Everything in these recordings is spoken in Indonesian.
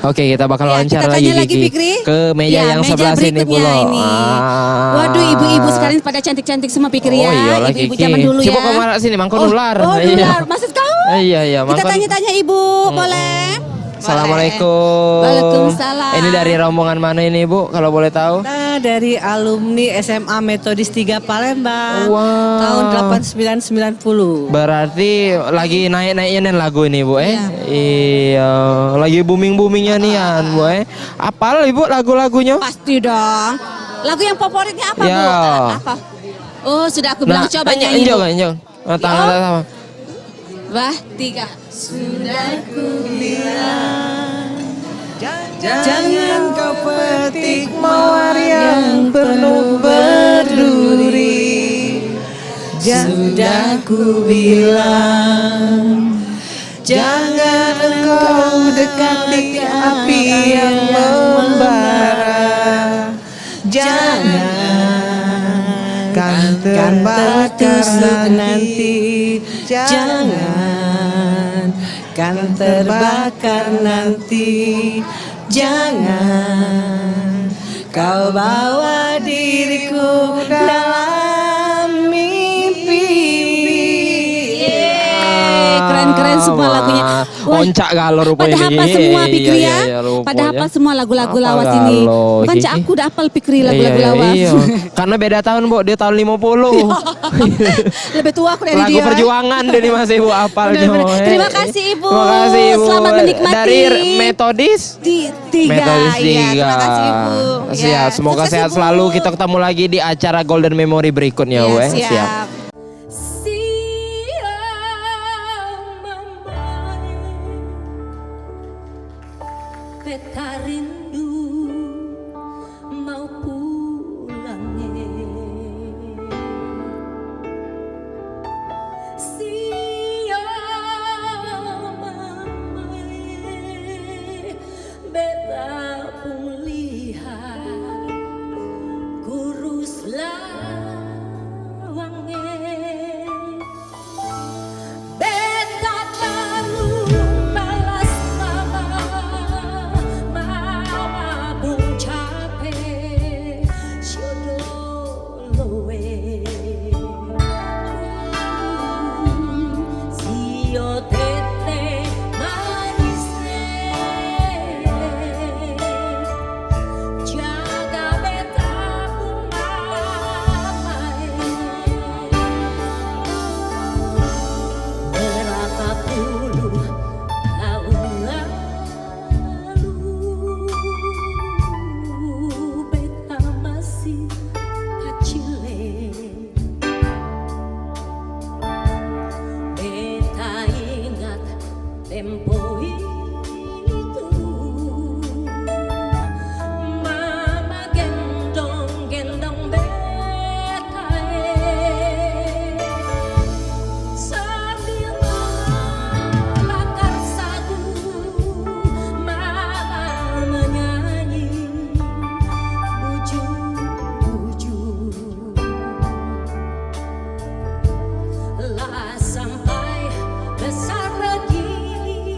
Oke, kita bakal Ya, wawancara kita lagi tanya lagi, Kiki Fikri. ke meja Ya, yang meja sebelah sini berikutnya pula. ini. Waduh, ibu-ibu sekalian pada cantik-cantik semua Fikri ya. iyalah, Ibu-ibu Kiki. zaman dulu ya. Coba kau marah sini, mangkon ular. Oh, Iya. ular. Maksud kau? Iya, Kita mangkon. tanya-tanya ibu, boleh? Assalamualaikum. Waalaikumsalam. Ini dari rombongan mana ini Bu, kalau boleh tahu? Kita dari alumni SMA Metodis 3 Palembang. Wow. Tahun 8990. Berarti lagi naik-naiknya nih lagu ini Bu Iya. Iya, lagi booming-boomingnya nih Bu Apal Ibu lagu-lagunya? Pasti dong. Lagu yang favoritnya apa, Ya. Bu? Apa? Oh, sudah aku bilang coba nyanyi. Enjong. Tangan. Wah, 3. Sudah ku bilang, jangan kau petik mawar yang penuh berduri. Sudah ku bilang, jangan engkau dekati api yang membara. Jangan kan terbakar nanti. Jangan kan terbakar nanti. Jangan kau bawa diriku dalam mimpi. Keren-keren semua lagunya. Wah, Oncak galau rupanya pada hafal semua Fikri ya. rupanya. Pada hafal semua lagu-lagu Hafal lawas ini. galau, Bukan Kiki. cak aku udah hafal Fikri lagu-lagu lawas. Iya. Karena beda tahun Bu, dia tahun 50. Lebih tua aku dari Lagu dia. perjuangan deh nih masih Ibu hafal Benar-benar. Terima kasih Ibu. Terima kasih Ibu. Selamat menikmati. Dari Metodis. Tiga. Metodis 3. Iya, terima kasih Ibu. Siap, Ya, semoga sukses, sehat Ibu. selalu. Kita ketemu lagi di acara Golden Memory berikutnya, Ya, Bu. siap. Beta rindu mau pulangnya. Beta pun lihat kurus lawangnya. Beta baru balas mama pun capek jodoh loe. Sio tete manisnya jaga beta pun berapa puluh tahun lalu beta masih kecil. Beta ingat tempo itu mama gendong-gendong beta sambil membakar sagu. Mama menyanyi bujuk-bujuk lah sampai besar lagi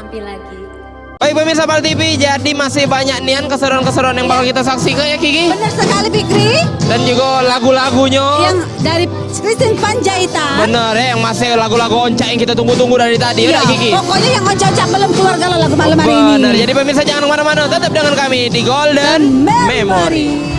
tampil lagi. Baik pemirsa Pal TV, jadi masih banyak nian keseruan-keseruan yang bakal kita saksikan ya Kiki. Benar sekali Fikri. Dan juga lagu-lagunya. Yang dari Christine Panjaitan. Bener ya, yang masih lagu-lagu oncak yang kita tunggu-tunggu dari tadi. Iya, Udah Kiki. pokoknya yang oncak-oncak belum keluar kalau lagu malam hari ini. Bener, jadi pemirsa jangan kemana-mana, tetap dengan kami di Golden Memory.